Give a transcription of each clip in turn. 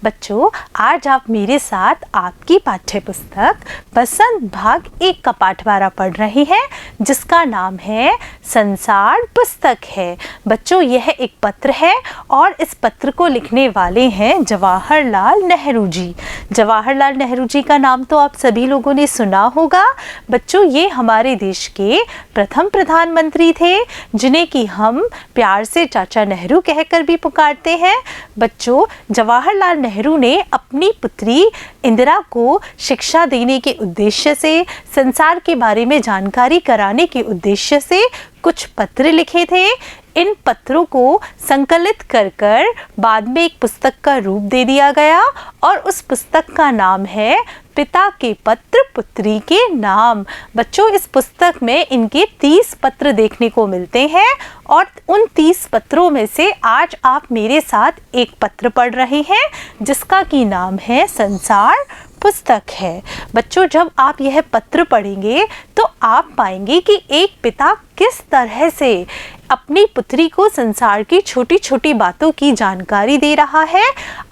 बच्चों, आज आप मेरे साथ आपकी पाठ्य पुस्तक बसंत भाग 1 का पाठवारा पढ़ रहे हैं, जिसका नाम है संसार पुस्तक है। बच्चों, यह एक पत्र है और इस पत्र को लिखने वाले हैं जवाहरलाल नेहरू जी। जवाहरलाल नेहरू जी का नाम तो आप सभी लोगों ने सुना होगा। बच्चों, ये हमारे देश के प्रथम प्रधानमंत्री थे, जिन्हें कि हम प्यार से चाचा नेहरू कहकर भी पुकारते हैं। बच्चों, जवाहरलाल नेहरू ने अपनी पुत्री इंदिरा को शिक्षा देने के उद्देश्य से, संसार के बारे में जानकारी कराने के उद्देश्य से कुछ पत्र लिखे थे। इन पत्रों को संकलित कर बाद में एक पुस्तक का रूप दे दिया गया और उस पुस्तक का नाम है पिता के पत्र पुत्री के नाम। बच्चों, इस पुस्तक में इनके 30 पत्र देखने को मिलते हैं और उन 30 पत्रों में से आज आप मेरे साथ एक पत्र पढ़ रहे हैं, जिसका की नाम है संसार पुस्तक है। बच्चों, जब आप यह पत्र पढ़ेंगे तो आप पाएंगे कि एक पिता किस तरह से अपनी पुत्री को संसार की छोटी छोटी बातों की जानकारी दे रहा है।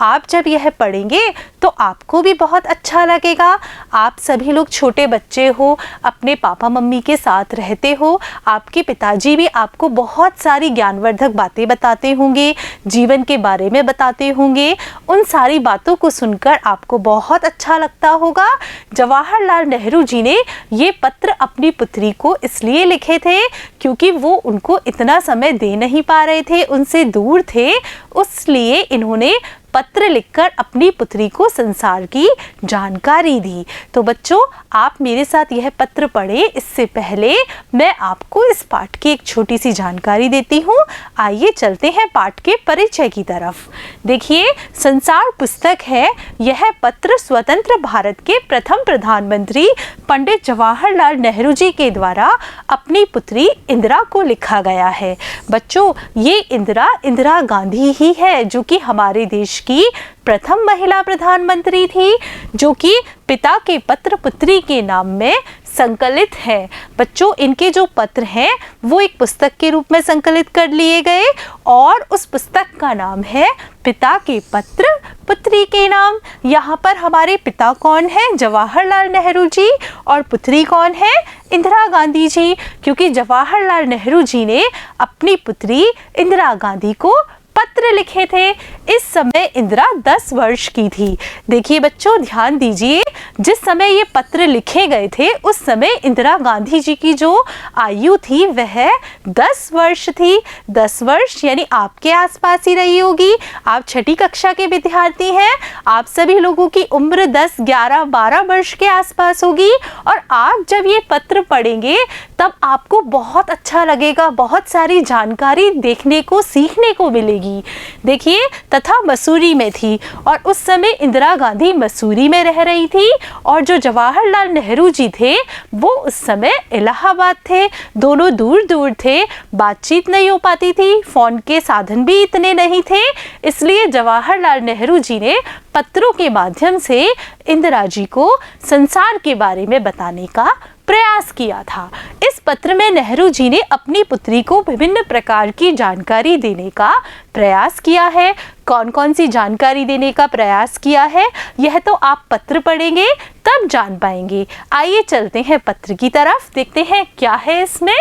आप जब यह पढ़ेंगे तो आपको भी बहुत अच्छा लगेगा। आप सभी लोग छोटे बच्चे हो, अपने पापा मम्मी के साथ रहते हो, आपके पिताजी भी आपको बहुत सारी ज्ञानवर्धक बातें बताते होंगे, जीवन के बारे में बताते होंगे। उन सारी बातों को सुनकर आपको बहुत अच्छा लगता होगा। जवाहरलाल नेहरू जी ने ये पत्र अपनी पुत्री को इसलिए लिखे थे क्योंकि वो उनको इतना समय दे नहीं पा रहे थे, उनसे दूर थे, इसलिए इन्होंने पत्र लिखकर अपनी पुत्री को संसार की जानकारी दी। तो बच्चों, आप मेरे साथ यह पत्र पढ़ें, इससे पहले मैं आपको इस पाठ की एक छोटी सी जानकारी देती हूँ। आइए चलते हैं पाठ के परिचय की तरफ। देखिए, संसार पुस्तक है, यह पत्र स्वतंत्र भारत के प्रथम प्रधानमंत्री पंडित जवाहरलाल नेहरू जी के द्वारा अपनी पुत्री इंदिरा को लिखा गया है। बच्चों, ये इंदिरा गांधी ही है, जो कि हमारे देश की प्रथम महिला प्रधानमंत्री थी, जो कि पिता के पत्र पुत्री के नाम में संकलित है। बच्चों, इनके जो पत्र हैं वो एक पुस्तक के रूप में संकलित कर लिए गए और उस पुस्तक का नाम है पिता के पत्र पुत्री के नाम। यहाँ पर हमारे पिता कौन है? जवाहरलाल नेहरू जी। और पुत्री कौन है? इंदिरा गांधी जी। क्योंकि जवाहरलाल नेहरू जी ने अपनी पुत्री इंदिरा गांधी को पत्र लिखे थे। इस समय इंदिरा 10 वर्ष की थी। देखिए बच्चों, ध्यान दीजिए, जिस समय ये पत्र लिखे गए थे उस समय इंदिरा गांधी जी की जो आयु थी वह 10 वर्ष थी। 10 वर्ष यानी आपके आसपास ही रही होगी। आप छठी कक्षा के विद्यार्थी हैं, आप सभी लोगों की उम्र 10, 11, 12 वर्ष के आसपास होगी। और आप जब ये पत्र पढ़ेंगे तब आपको बहुत अच्छा लगेगा, बहुत सारी जानकारी देखने को सीखने को मिलेगी। देखिए, तथा मसूरी में थी और उस समय इंदिरा गांधी मसूरी में रह रही थी और जो जवाहरलाल नेहरू जी थे वो उस समय इलाहाबाद थे। दोनों दूर दूर थे, बातचीत नहीं हो पाती थी, फोन के साधन भी इतने नहीं थे, इसलिए जवाहरलाल नेहरू जी ने पत्रों के माध्यम से इंदिरा जी को संसार के बारे में बताने का प्रयास किया था। इस पत्र में नेहरू जी ने अपनी पुत्री को विभिन्न प्रकार की जानकारी देने का प्रयास किया है। कौन कौन सी जानकारी देने का प्रयास किया है यह तो आप पत्र पढ़ेंगे तब जान पाएंगे। आइए चलते हैं पत्र की तरफ, देखते हैं क्या है इसमें।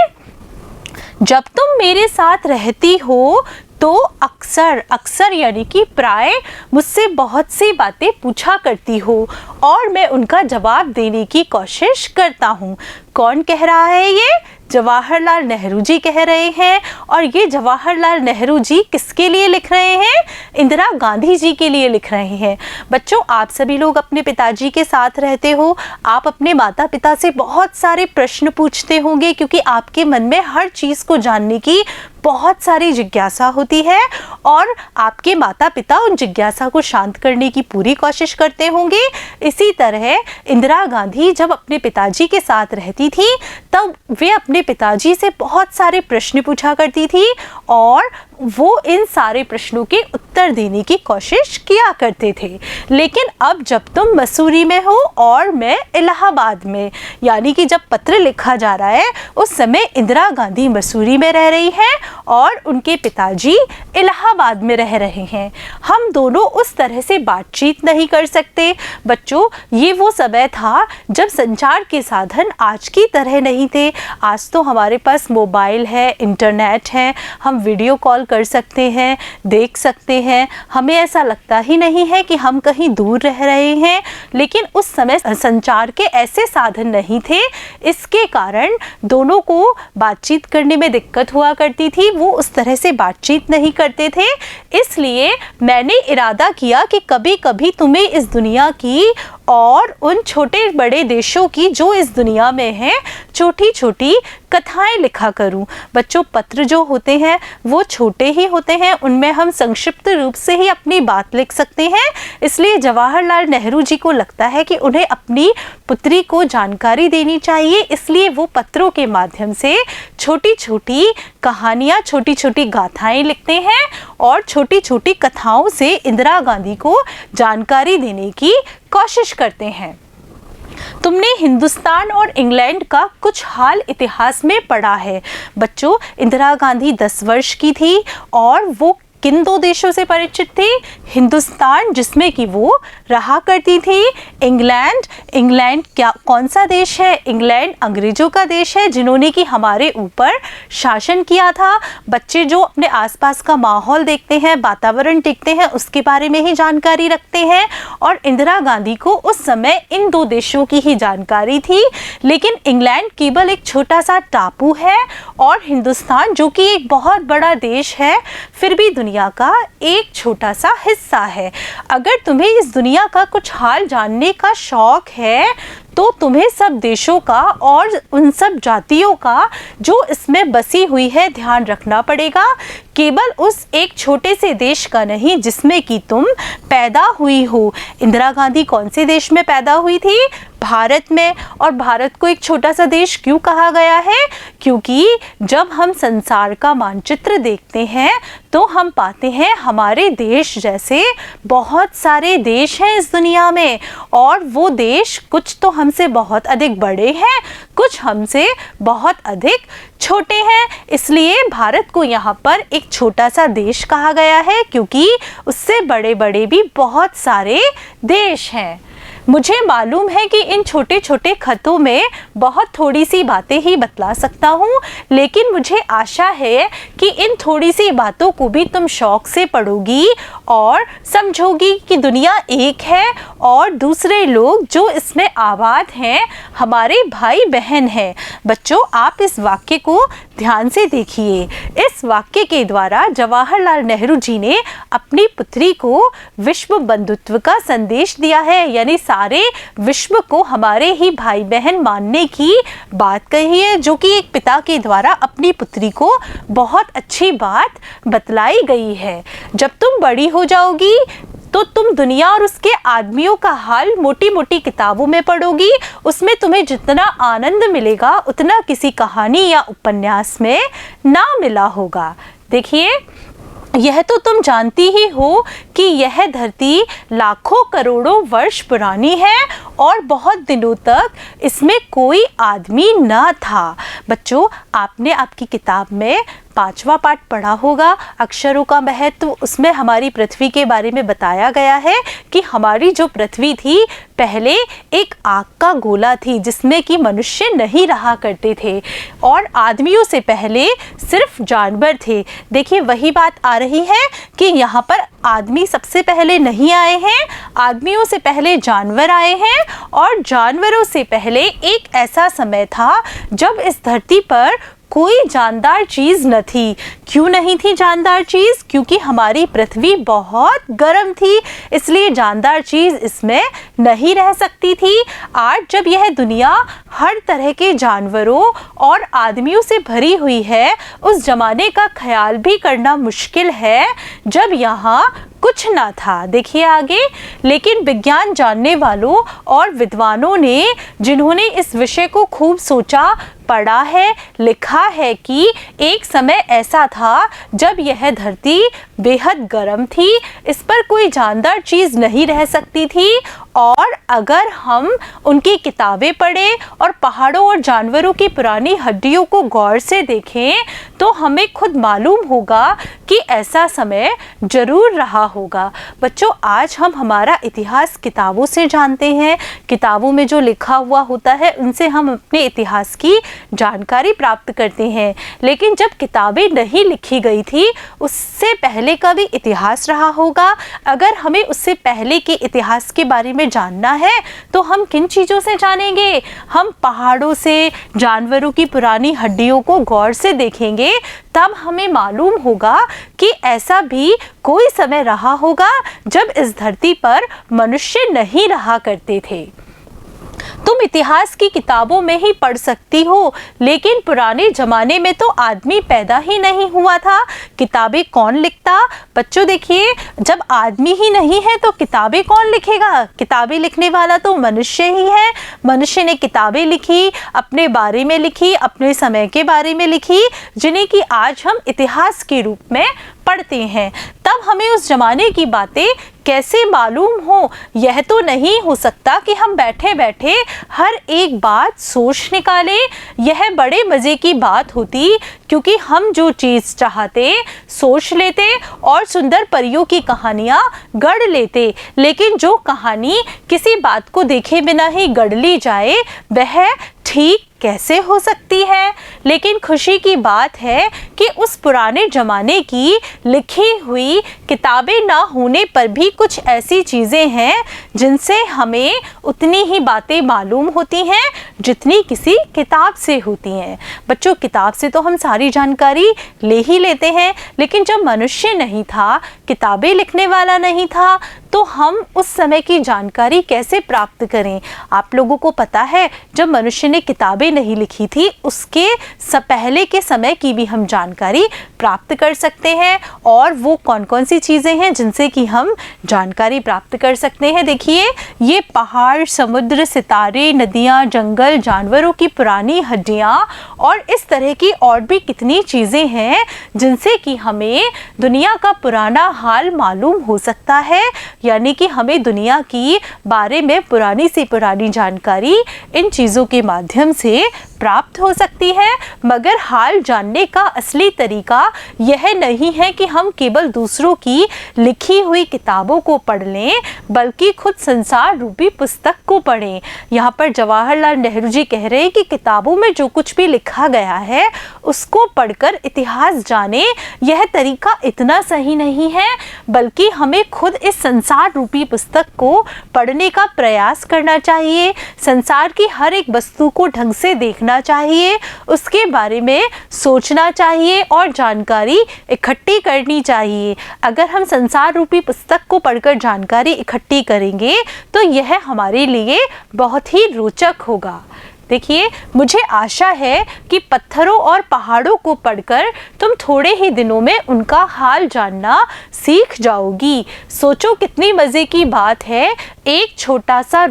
जब तुम मेरे साथ रहती हो तो अक्सर यानी कि प्राय मुझसे बहुत सी बातें पूछा करती हो और मैं उनका जवाब देने की कोशिश करता हूँ। कौन कह रहा है? ये जवाहरलाल नेहरू जी कह रहे हैं। और ये जवाहरलाल नेहरू जी किसके लिए लिख रहे हैं? इंदिरा गांधी जी के लिए लिख रहे हैं। बच्चों, आप सभी लोग अपने पिताजी के साथ रहते हो, आप अपने माता पिता से बहुत सारे प्रश्न पूछते होंगे क्योंकि आपके मन में हर चीज़ को जानने की बहुत सारी जिज्ञासा होती है और आपके माता पिता उन जिज्ञासा को शांत करने की पूरी कोशिश करते होंगे। इसी तरह इंदिरा गांधी जब अपने पिताजी के साथ रहती थी तब वे अपने अपने पिताजी से बहुत सारे प्रश्न पूछा करती थी और वो इन सारे प्रश्नों के उत्तर देने की कोशिश किया करते थे। लेकिन अब जब तुम मसूरी में हो और मैं इलाहाबाद में, यानी कि जब पत्र लिखा जा रहा है उस समय इंदिरा गांधी मसूरी में रह रही हैं और उनके पिताजी इलाहाबाद में रह रहे हैं। हम दोनों उस तरह से बातचीत नहीं कर सकते। बच्चों, ये वो समय था जब संचार के साधन आज की तरह नहीं थे। आज तो हमारे पास मोबाइल है, इंटरनेट है, हम वीडियो कॉल कर सकते हैं, देख सकते हैं, हमें ऐसा लगता ही नहीं है कि हम कहीं दूर रह रहे हैं। लेकिन उस समय संचार के ऐसे साधन नहीं थे, इसके कारण दोनों को बातचीत करने में दिक्कत हुआ करती थी। वो उस तरह से बातचीत नहीं करते थे। इसलिए मैंने इरादा किया कि कभी कभी तुम्हें इस दुनिया की और उन छोटे बड़े देशों की जो इस दुनिया में हैं छोटी छोटी कथाएं लिखा करूं। बच्चों, पत्र जो होते हैं वो छोटे ही होते हैं, उनमें हम संक्षिप्त रूप से ही अपनी बात लिख सकते हैं। इसलिए जवाहरलाल नेहरू जी को लगता है कि उन्हें अपनी पुत्री को जानकारी देनी चाहिए, इसलिए वो पत्रों के माध्यम से छोटी छोटी कहानियाँ, छोटी छोटी गाथाएं लिखते हैं और छोटी छोटी कथाओं से इंदिरा गांधी को जानकारी देने की कोशिश करते हैं। तुमने हिंदुस्तान और इंग्लैंड का कुछ हाल इतिहास में पढ़ा है। बच्चों, इंदिरा गांधी 10 वर्ष की थी और वो किन 2 देशों से परिचित थी? हिंदुस्तान, जिसमें कि वो रहा करती थी। इंग्लैंड क्या कौन सा देश है? इंग्लैंड अंग्रेजों का देश है जिन्होंने कि हमारे ऊपर शासन किया था। बच्चे जो अपने आसपास का माहौल देखते हैं, वातावरण देखते हैं, उसके बारे में ही जानकारी रखते हैं और इंदिरा गांधी को उस समय इन 2 देशों की ही जानकारी थी। लेकिन इंग्लैंड केवल एक छोटा सा टापू है और हिंदुस्तान, जो कि एक बहुत बड़ा देश है, फिर भी दुनिया का एक छोटा सा हिस्सा है। अगर तुम्हें इस दुनिया का कुछ हाल जानने का शौक है तो तुम्हें सब देशों का और उन सब जातियों का जो इसमें बसी हुई है ध्यान रखना पड़ेगा। केवल उस एक छोटे से देश का नहीं जिसमें कि तुम पैदा हुई हो। इंदिरा गांधी कौन से देश में पैदा हुई थी? भारत में। और भारत को एक छोटा सा देश क्यों कहा गया है? क्योंकि जब हम संसार का मानचित्र देखते हैं तो हम पाते हैं हमारे देश जैसे बहुत सारे देश हैं इस दुनिया में और वो देश कुछ तो हमसे बहुत अधिक बड़े हैं, कुछ हमसे बहुत अधिक छोटे हैं। इसलिए भारत को यहाँ पर एक छोटा सा देश कहा गया है क्योंकि उससे बड़े बड़े भी बहुत सारे देश हैं। मुझे मालूम है कि इन छोटे छोटे खतों में बहुत थोड़ी सी बातें ही बतला सकता हूँ, लेकिन मुझे आशा है कि इन थोड़ी सी बातों को भी तुम शौक से पढ़ोगी और समझोगी कि दुनिया एक है और दूसरे लोग जो इसमें आबाद हैं हमारे भाई बहन हैं। बच्चों, आप इस वाक्य को ध्यान से देखिए। इस वाक्य के द्वारा जवाहरलाल नेहरू जी ने अपनी पुत्री को विश्व बंधुत्व का संदेश दिया है, यानी सारे विश्व को हमारे ही भाई बहन मानने की बात कही है, जो कि एक पिता के द्वारा अपनी पुत्री को बहुत अच्छी बात बतलाई गई है। जब तुम बड़ी हो जाओगी तो तुम दुनिया और उसके आदमियों का हाल मोटी मोटी किताबों में पढ़ोगी। उसमें तुम्हें जितना आनंद मिलेगा उतना किसी कहानी या उपन्यास में ना मिला होगा। देखिए, यह तो तुम जानती ही हो कि यह धरती लाखों करोड़ों वर्ष पुरानी है और बहुत दिनों तक इसमें कोई आदमी न था। बच्चों, आपने आपकी किताब में 5वां पाठ पढ़ा होगा, अक्षरों का महत्व। उसमें हमारी पृथ्वी के बारे में बताया गया है कि हमारी जो पृथ्वी थी पहले एक आग का गोला थी जिसमें कि मनुष्य नहीं रहा करते थे और आदमियों से पहले सिर्फ जानवर थे। देखिए, वही बात आ रही है कि यहाँ पर आदमी सबसे पहले नहीं आए हैं, आदमियों से पहले जानवर आए हैं और जानवरों से पहले एक ऐसा समय था जब इस धरती पर कोई जानदार चीज़ न थी, क्यों नहीं थी जानदार चीज़? क्योंकि हमारी पृथ्वी बहुत गर्म थी, इसलिए जानदार चीज़ इसमें नहीं रह सकती थी। आज जब यह दुनिया हर तरह के जानवरों और आदमियों से भरी हुई है, उस जमाने का ख्याल भी करना मुश्किल है जब यहाँ कुछ ना था। देखिए आगे, लेकिन विज्ञान जानने वालों और विद्वानों ने, जिन्होंने इस विषय को खूब सोचा, पढ़ा है, लिखा है कि एक समय ऐसा था जब यह धरती बेहद गर्म थी, इस पर कोई जानदार चीज़ नहीं रह सकती थी। और अगर हम उनकी किताबें पढ़ें और पहाड़ों और जानवरों की पुरानी हड्डियों को गौर से देखें तो हमें खुद मालूम होगा कि ऐसा समय ज़रूर रहा होगा। बच्चों, आज हम हमारा इतिहास किताबों से जानते हैं, किताबों में जो लिखा हुआ होता है उनसे हम अपने इतिहास की जानकारी प्राप्त करते हैं। लेकिन जब किताबें नहीं लिखी गई थी, उससे पहले का भी इतिहास रहा होगा। अगर हमें उससे पहले के इतिहास के बारे में जानना है तो हम किन चीज़ों से जानेंगे? हम पहाड़ों से, जानवरों की पुरानी हड्डियों को गौर से देखेंगे, तब हमें मालूम होगा कि ऐसा भी कोई समय रहा होगा जब इस धरती पर मनुष्य नहीं रहा करते थे। तुम इतिहास की किताबों में ही पढ़ सकती हो, लेकिन पुराने ज़माने में तो आदमी पैदा ही नहीं हुआ था। किताबें कौन लिखता? बच्चों देखिए, जब आदमी ही नहीं है तो किताबें कौन लिखेगा? किताबें लिखने वाला तो मनुष्य ही है। मनुष्य ने किताबें लिखी, अपने बारे में लिखी, अपने समय के बारे में लिखी, जिन्हें कि आज हम इतिहास के रूप में पढ़ते हैं। तब हमें उस ज़माने की बातें कैसे मालूम हो? यह तो नहीं हो सकता कि हम बैठे बैठे हर एक बात सोच निकालें। यह बड़े मज़े की बात होती, क्योंकि हम जो चीज़ चाहते सोच लेते और सुंदर परियों की कहानियाँ गढ़ लेते। लेकिन जो कहानी किसी बात को देखे बिना ही गढ़ ली जाए, वह ठीक कैसे हो सकती है? लेकिन खुशी की बात है कि उस पुराने ज़माने की लिखी हुई किताबें ना होने पर भी कुछ ऐसी चीज़ें हैं जिनसे हमें उतनी ही बातें मालूम होती हैं जितनी किसी किताब से होती हैं। बच्चों, किताब से तो हम सारी जानकारी ले ही लेते हैं, लेकिन जब मनुष्य नहीं था, किताबें लिखने वाला नहीं था, तो हम उस समय की जानकारी कैसे प्राप्त करें? आप लोगों को पता है, जब मनुष्य ने किताबें नहीं लिखी थी, उसके पहले के समय की भी हम जानकारी प्राप्त कर सकते हैं। और वो कौन कौन सी चीज़ें हैं जिनसे कि हम जानकारी प्राप्त कर सकते हैं? देखिए, ये पहाड़, समुद्र, सितारे, नदियाँ, जंगल, जानवरों की पुरानी हड्डियाँ और इस तरह की और भी कितनी चीज़ें हैं जिनसे कि हमें दुनिया का पुराना हाल मालूम हो सकता है। यानी कि हमें दुनिया की बारे में पुरानी से पुरानी जानकारी इन चीज़ों के माध्यम से प्राप्त हो सकती है। मगर हाल जानने का असली तरीका यह नहीं है कि हम केवल दूसरों की लिखी हुई किताबों को पढ़ लें, बल्कि खुद संसार रूपी पुस्तक को पढ़ें। यहाँ पर जवाहरलाल नेहरू जी कह रहे हैं कि किताबों में जो कुछ भी लिखा गया है उसको पढ़कर इतिहास जाने, यह तरीका इतना सही नहीं है, बल्कि हमें खुद इस संसार रूपी पुस्तक को पढ़ने का प्रयास करना चाहिए। संसार की हर एक वस्तु को ढंग से देखना चाहिए, उसके बारे में सोचना चाहिए और जानकारी इकट्ठी करनी चाहिए। अगर हम संसार रूपी पुस्तक को पढ़कर जानकारी इकट्ठी करेंगे तो यह हमारे लिए बहुत ही रोचक होगा। देखिए, मुझे आशा है कि पत्थरों और पहाड़ों को पढ़कर तुम थोड़े ही दिनों में उनका हाल जानना सीख जाओगी। सोचो कितनी मज़े की बात है, एक छोटा सा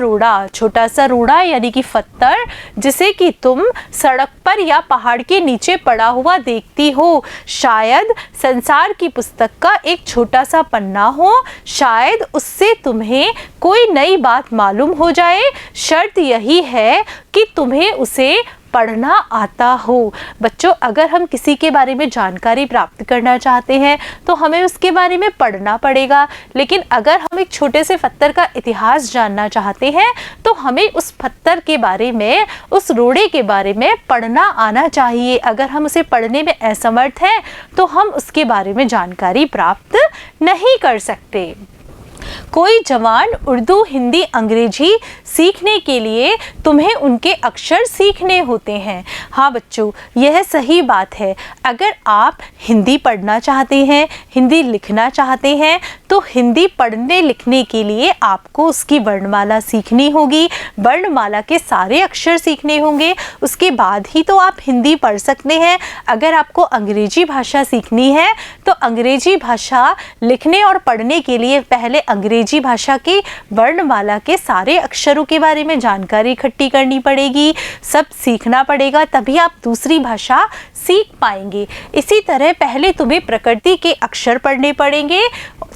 रोड़ा यानी कि पत्थर, जिसे कि तुम सड़क पर या पहाड़ के नीचे पड़ा हुआ देखती हो, शायद संसार की पुस्तक का एक छोटा सा पन्ना हो। शायद उससे तुम्हें कोई नई बात मालूम हो जाए। शर्त यही है कि तुम्हें उसे पढ़ना आता हो। बच्चों, अगर हम किसी के बारे में जानकारी प्राप्त करना चाहते हैं तो हमें उसके बारे में पढ़ना पड़ेगा। लेकिन अगर हम एक छोटे से पत्थर का इतिहास जानना चाहते हैं तो हमें उस पत्थर के बारे में, उस रोड़े के बारे में पढ़ना आना चाहिए। अगर हम उसे पढ़ने में असमर्थ हैं तो हम उसके बारे में जानकारी प्राप्त नहीं कर सकते। कोई जवान उर्दू, हिंदी, अंग्रेजी सीखने के लिए तुम्हें उनके अक्षर सीखने होते हैं। हाँ बच्चों, यह सही बात है। अगर आप हिंदी पढ़ना चाहते हैं, हिंदी लिखना चाहते हैं, तो हिंदी पढ़ने लिखने के लिए आपको उसकी वर्णमाला सीखनी होगी, वर्णमाला के सारे अक्षर सीखने होंगे, उसके बाद ही तो आप हिंदी पढ़ सकते हैं। अगर आपको अंग्रेजी भाषा सीखनी है तो अंग्रेजी भाषा लिखने और पढ़ने के लिए पहले अंग्रेजी भाषा की वर्णमाला के सारे अक्षरों के बारे में जानकारी इकट्ठी करनी पड़ेगी, सब सीखना पड़ेगा, तभी आप दूसरी भाषा सीख पाएंगे। इसी तरह पहले तुम्हें प्रकृति के अक्षर पढ़ने पड़ेंगे,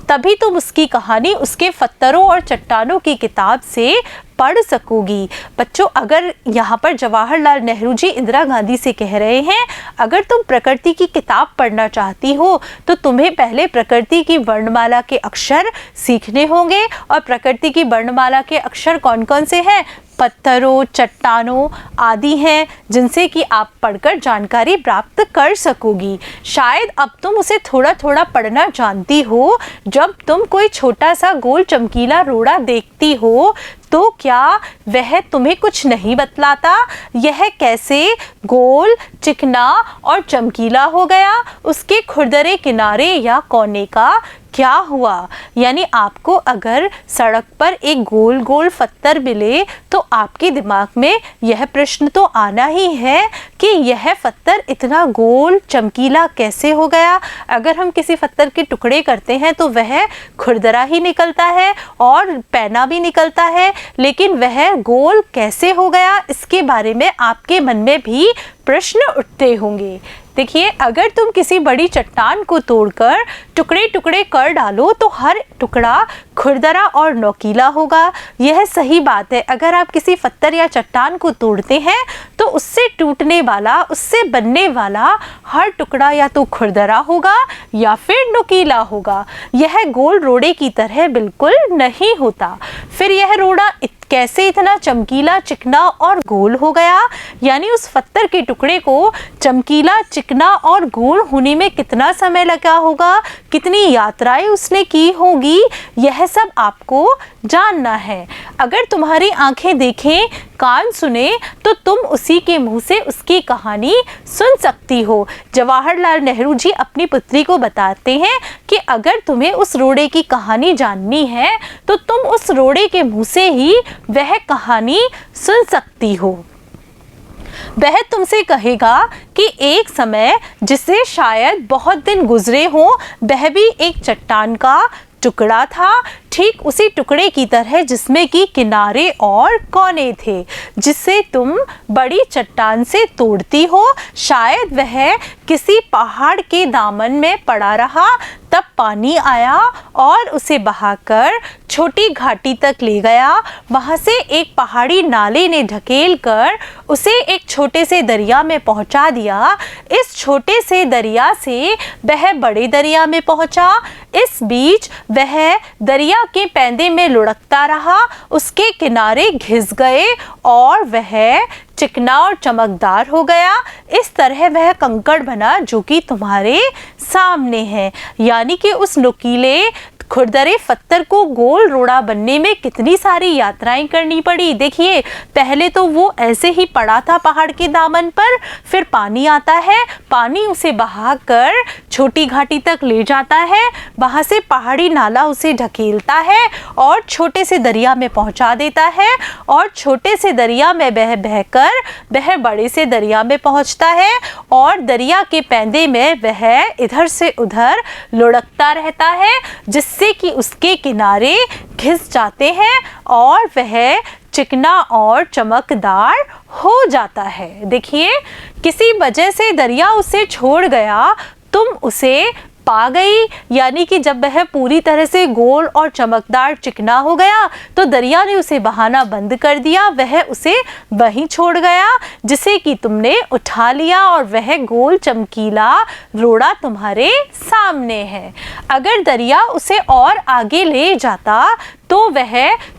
तभी तुम उसकी कहानी उसके पत्थरों और चट्टानों की किताब से पढ़ सकोगी। बच्चों, अगर यहाँ पर जवाहरलाल नेहरू जी इंदिरा गांधी से कह रहे हैं, अगर तुम प्रकृति की किताब पढ़ना चाहती हो तो तुम्हें पहले प्रकृति की वर्णमाला के अक्षर सीखने होंगे। और प्रकृति की वर्णमाला के अक्षर कौन कौन से हैं? पत्थरों, चट्टानों आदि हैं, जिनसे कि आप पढ़कर जानकारी प्राप्त कर सकोगी। शायद अब तुम उसे थोड़ा थोड़ा पढ़ना जानती हो। जब तुम कोई छोटा सा गोल चमकीला रोड़ा देखती हो तो क्या वह तुम्हें कुछ नहीं बतलाता? यह कैसे गोल, चिकना और चमकीला हो गया? उसके खुरदरे किनारे या कोने का क्या हुआ? यानी आपको अगर सड़क पर एक गोल गोल पत्थर मिले तो आपके दिमाग में यह प्रश्न तो आना ही है कि यह पत्थर इतना गोल चमकीला कैसे हो गया? अगर हम किसी पत्थर के टुकड़े करते हैं तो वह खुरदरा ही निकलता है और पैना भी निकलता है, लेकिन वह गोल कैसे हो गया? इसके बारे में आपके मन में भी प्रश्न उठते होंगे। देखिए, अगर तुम किसी बड़ी चट्टान को तोड़कर टुकड़े टुकड़े कर डालो तो हर टुकड़ा खुरदरा और नोकीला होगा। यह सही बात है। अगर आप किसी पत्थर या चट्टान को तोड़ते हैं तो उससे टूटने वाला, उससे बनने वाला हर टुकड़ा या तो खुरदरा होगा या फिर नोकीला होगा। यह गोल रोड़े की तरह बिल्कुल नहीं होता। फिर यह रोड़ा कैसे इतना चमकीला, चिकना और गोल हो गया? यानी उस पत्थर के टुकड़े को चमकीला, चिकना और गोल होने में कितना समय लगा होगा, कितनी यात्राएं उसने की होगी, यह सब आपको जानना है। अगर तुम्हारी आंखें देखें, कान सुने, तो तुम उसी के मुंह से उसकी कहानी सुन सकती हो। जवाहरलाल नेहरू जी अपनी पुत्री को बताते हैं कि अगर तुम्हें उस रोड़े की कहानी जाननी है तो तुम उस रोड़े के मुंह से ही वह कहानी सुन सकती हो। वह तुमसे कहेगा कि एक समय जिससे शायद बहुत दिन गुजरे हों, वह भी एक चट्टान का टुकड़ा था, ठीक उसी टुकड़े की तरह जिसमें कि किनारे और कोने थे, जिसे तुम बड़ी चट्टान से तोड़ती हो। शायद वह किसी पहाड़ के दामन में पड़ा रहा, तब पानी आया और उसे बहाकर छोटी घाटी तक ले गया। वहाँ से एक पहाड़ी नाले ने ढकेल कर उसे एक छोटे से दरिया में पहुँचा दिया। इस छोटे से दरिया से वह बड़े दरिया में पहुँचा। इस बीच वह दरिया के पैंदे में लुढ़कता रहा, उसके किनारे घिस गए और वह चिकना और चमकदार हो गया। इस तरह वह कंकड़ बना जो कि तुम्हारे सामने है। यानी कि उस नुकीले खुरदरे पत्थर को गोल रोड़ा बनने में कितनी सारी यात्राएं करनी पड़ी। देखिए, पहले तो वो ऐसे ही पड़ा था पहाड़ के दामन पर, फिर पानी आता है, पानी उसे बहाकर छोटी घाटी तक ले जाता है, वहाँ से पहाड़ी नाला उसे ढकेलता है और छोटे से दरिया में पहुँचा देता है, और छोटे से दरिया में बह बहकर वह बड़े से दरिया में पहुँचता है, और दरिया के पैंदे में वह इधर से उधर लुढ़कता रहता है, जिससे कि उसके किनारे घिस जाते हैं और वह चिकना और चमकदार हो जाता है। देखिए, किसी वजह से दरिया उसे छोड़ गया, तुम उसे पा गई। यानी कि जब वह पूरी तरह से गोल और चमकदार चिकना हो गया तो दरिया ने उसे बहाना बंद कर दिया, वह उसे वहीं छोड़ गया, जिसे कि तुमने उठा लिया और वह गोल चमकीला रोड़ा तुम्हारे सामने है। अगर दरिया उसे और आगे ले जाता तो वह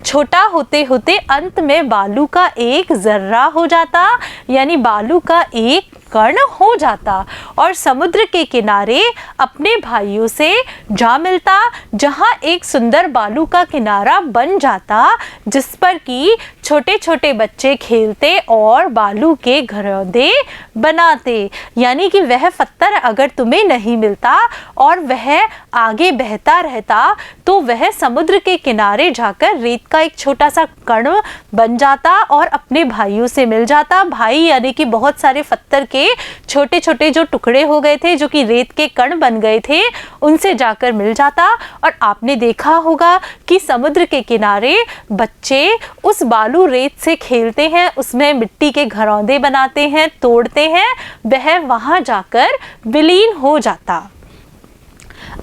छोटा होते होते अंत में बालू का एक जर्रा हो जाता, यानी बालू का एक कर्ण हो जाता और समुद्र के किनारे अपने भाइयों से जा मिलता, जहाँ एक सुंदर बालू का किनारा बन जाता जिस पर कि छोटे छोटे बच्चे खेलते और बालू के घरौंदे बनाते। यानी कि वह पत्थर अगर तुम्हें नहीं मिलता और वह आगे बहता रहता तो वह समुद्र के किनारे जाकर रेत का एक छोटा सा कण बन जाता और अपने भाइयों से मिल जाता। भाई यानी कि बहुत सारे पत्थर के छोटे छोटे जो टुकड़े हो गए थे, जो कि रेत के कण बन गए थे, उनसे जाकर मिल जाता। और आपने देखा होगा कि समुद्र के किनारे बच्चे उस बालू रेत से खेलते हैं, उसमें मिट्टी के घरौंदे बनाते हैं, तोड़ते हैं, वह वहां जाकर विलीन हो जाता।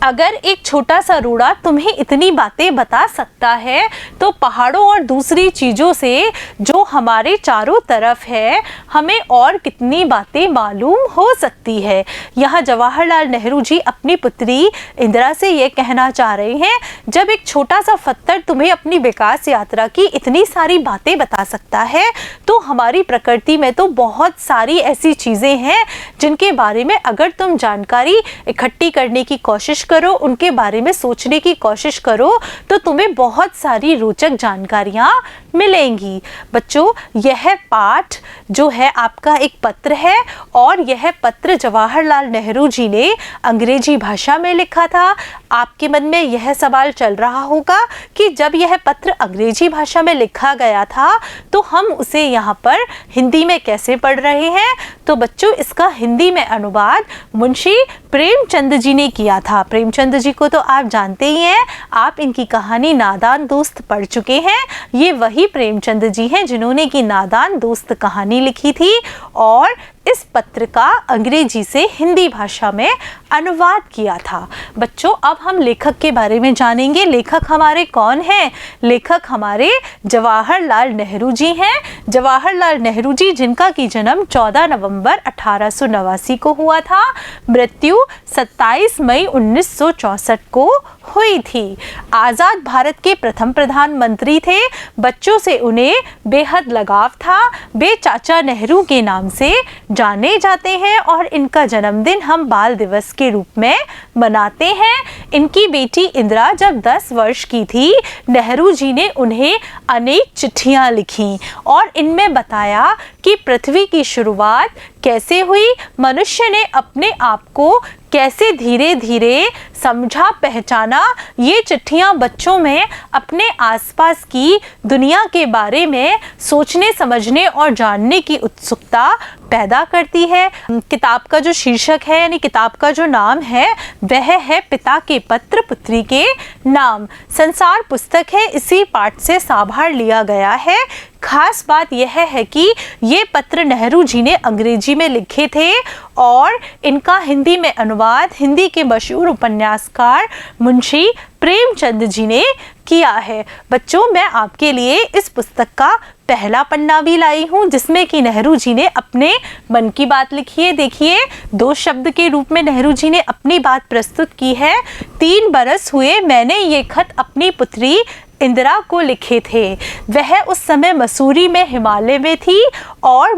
अगर एक छोटा सा रूड़ा तुम्हें इतनी बातें बता सकता है तो पहाड़ों और दूसरी चीज़ों से जो हमारे चारों तरफ है हमें और कितनी बातें मालूम हो सकती है। यहाँ जवाहरलाल नेहरू जी अपनी पुत्री इंदिरा से ये कहना चाह रहे हैं, जब एक छोटा सा पत्थर तुम्हें अपनी विकास यात्रा की इतनी सारी बातें बता सकता है तो हमारी प्रकृति में तो बहुत सारी ऐसी चीज़ें हैं जिनके बारे में अगर तुम जानकारी इकट्ठी करने की कोशिश करो, उनके बारे में सोचने की कोशिश करो तो तुम्हें बहुत सारी रोचक जानकारियां मिलेंगी। बच्चों, यह पाठ जो है आपका एक पत्र है और यह पत्र जवाहरलाल नेहरू जी ने अंग्रेजी भाषा में लिखा था। आपके मन में यह सवाल चल रहा होगा कि जब यह पत्र अंग्रेजी भाषा में लिखा गया था तो हम उसे यहाँ पर हिंदी में कैसे पढ़ रहे हैं। तो बच्चों, इसका हिंदी में अनुवाद मुंशी प्रेमचंद जी ने किया था। प्रेमचंद जी को तो आप जानते ही हैं, आप इनकी कहानी नादान दोस्त पढ़ चुके हैं। ये वही प्रेमचंद जी हैं जिन्होंने की नादान दोस्त कहानी लिखी थी और इस पत्र का अंग्रेजी से हिंदी भाषा में अनुवाद किया था। बच्चों, अब हम लेखक के बारे में जानेंगे। लेखक हमारे कौन हैं? लेखक हमारे जवाहरलाल नेहरू जी हैं। जवाहरलाल नेहरू जी जिनका की जन्म 14 नवंबर 1889 को हुआ था, मृत्यु 27 मई 1964 को हुई थी। आज़ाद भारत के प्रथम प्रधानमंत्री थे। बच्चों से उन्हें बेहद लगाव था। वे चाचा नेहरू के नाम से जाने जाते हैं और इनका जन्मदिन हम बाल दिवस के रूप में मनाते हैं। इनकी बेटी इंदिरा जब 10 वर्ष की थी, नेहरू जी ने उन्हें अनेक चिट्ठियां लिखीं और इनमें बताया कि पृथ्वी की शुरुआत कैसे हुई, मनुष्य ने अपने आप को कैसे धीरे धीरे समझा पहचाना। ये चिट्ठियां बच्चों में अपने आसपास की दुनिया के बारे में सोचने समझने और जानने की उत्सुकता पैदा करती है। किताब का जो शीर्षक है यानी किताब का जो नाम है वह है पिता के पत्र पुत्री के नाम। संसार पुस्तक है, इसी पाठ से साभार लिया गया है। खास बात यह है कि ये पत्र नेहरू जी ने अंग्रेजी में लिखे थे और इनका हिंदी में अनुवाद हिंदी के मशहूर उपन्यासकार मुंशी प्रेमचंद जी ने किया है। बच्चों, मैं आपके लिए इस पुस्तक का पहला पन्ना भी लाई हूँ जिसमें कि नेहरू जी ने अपने मन की बात लिखी है। देखिए, 2 शब्द के रूप में नेहरू जी ने अपनी बात प्रस्तुत की है। 3 बरस हुए मैंने ये खत अपनी पुत्री इंदिरा को लिखे थे। वह उस समय मसूरी में हिमालय में थी और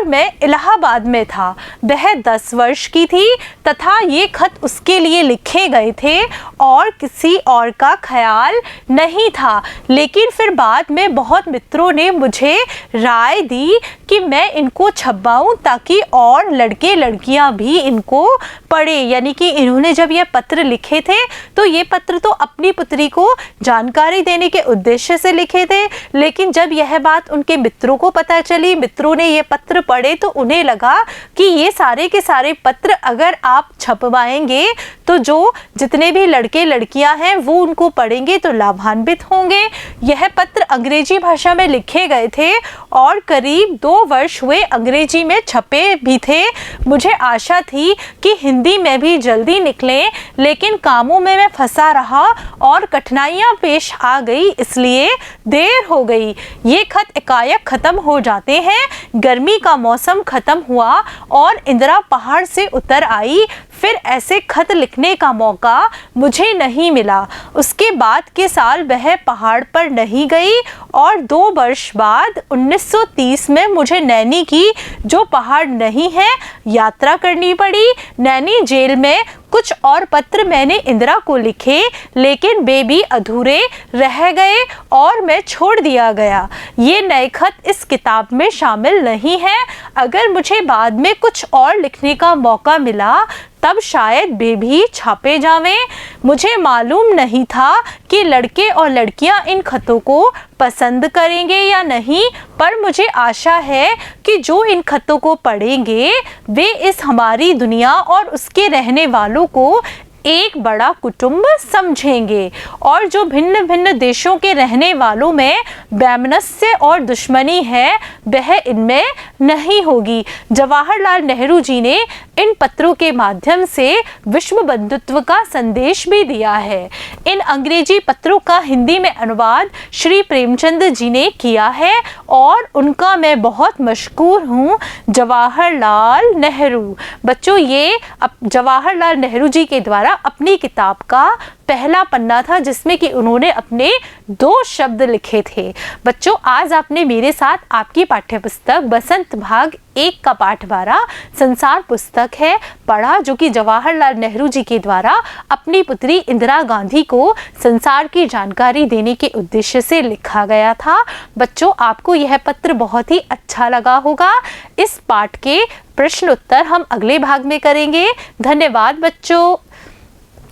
मैं इलाहाबाद में था। वह 10 वर्ष की थी तथा ये खत उसके लिए लिखे गए थे और किसी और का ख्याल नहीं था। लेकिन फिर बाद में बहुत मित्रों ने मुझे राय दी कि मैं इनको छपवाऊं ताकि और लड़के लड़कियां भी इनको पढ़े। यानी कि इन्होंने जब ये पत्र लिखे थे तो ये पत्र तो अपनी पुत्री को जानकारी देने के उद्देश्य से लिखे थे, लेकिन जब यह बात उनके मित्रों को पता चली, मित्रों ने ये पत्र पढ़े तो उन्हें लगा कि ये सारे के सारे पत्र अगर आप छपवाएंगे तो जो जितने भी लड़के लड़कियां हैं वो उनको पढ़ेंगे तो लाभान्वित होंगे। यह पत्र अंग्रेजी भाषा में लिखे गए थे और करीब 2 वर्ष हुए अंग्रेजी में छपे भी थे। मुझे आशा थी कि हिंदी में भी जल्दी निकलें, लेकिन कामों में मैं फंसा रहा और कठिनाइयां पेश आ गई, इसलिए देर हो गई। ये खत एकाएक खत्म हो जाते हैं। गर्मी का मौसम खत्म हुआ और इंदिरा पहाड़ से उतर आई। फिर ऐसे खत लिखने का मौका मुझे नहीं मिला। उसके बाद के साल वह पहाड़ पर नहीं गई और 2 वर्ष बाद 1930 में मुझे नैनी की, जो पहाड़ नहीं है, यात्रा करनी पड़ी। नैनी जेल में कुछ और पत्र मैंने इंदिरा को लिखे, लेकिन वे भी अधूरे रह गए और मैं छोड़ दिया गया। ये नए खत इस किताब में शामिल नहीं है। अगर मुझे बाद में कुछ और लिखने का मौका मिला तब शायद वे भी छापे जावें। मुझे मालूम नहीं था कि लड़के और लड़कियां इन खतों को पसंद करेंगे या नहीं, पर मुझे आशा है कि जो इन खतों को पढ़ेंगे वे इस हमारी दुनिया और उसके रहने वालों को एक बड़ा कुटुंब समझेंगे और जो भिन्न भिन्न देशों के रहने वालों में वैमनस्य और दुश्मनी है वह इनमें नहीं होगी। जवाहरलाल नेहरू जी ने इन पत्रों के माध्यम से विश्व बंधुत्व का संदेश भी दिया है। इन अंग्रेजी पत्रों का हिंदी में अनुवाद श्री प्रेमचंद जी ने किया है और उनका मैं बहुत मशहूर हूँ, जवाहरलाल नेहरू। बच्चों, ये जवाहरलाल नेहरू जी के द्वारा अपनी किताब का पहला पन्ना था जिसमें कि उन्होंने अपने 2 शब्द लिखे थे। बच्चों, आज आपने मेरे साथ आपकी पाठ्यपुस्तक बसंत भाग 1 का पाठ 12 संसार पुस्तक है पढ़ा, जो कि जवाहरलाल नेहरू जी के द्वारा अपनी पुत्री इंदिरा गांधी को संसार की जानकारी देने के उद्देश्य से लिखा गया था। बच्चों, आपको यह पत्र बहुत ही अच्छा लगा होगा। इस पाठ के प्रश्न उत्तर हम अगले भाग में करेंगे। धन्यवाद बच्चों।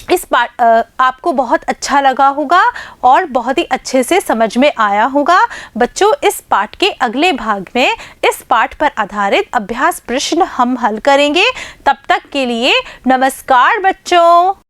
इस पाठ आपको बहुत अच्छा लगा होगा और बहुत ही अच्छे से समझ में आया होगा। बच्चों, इस पाठ के अगले भाग में इस पाठ पर आधारित अभ्यास प्रश्न हम हल करेंगे। तब तक के लिए नमस्कार बच्चों।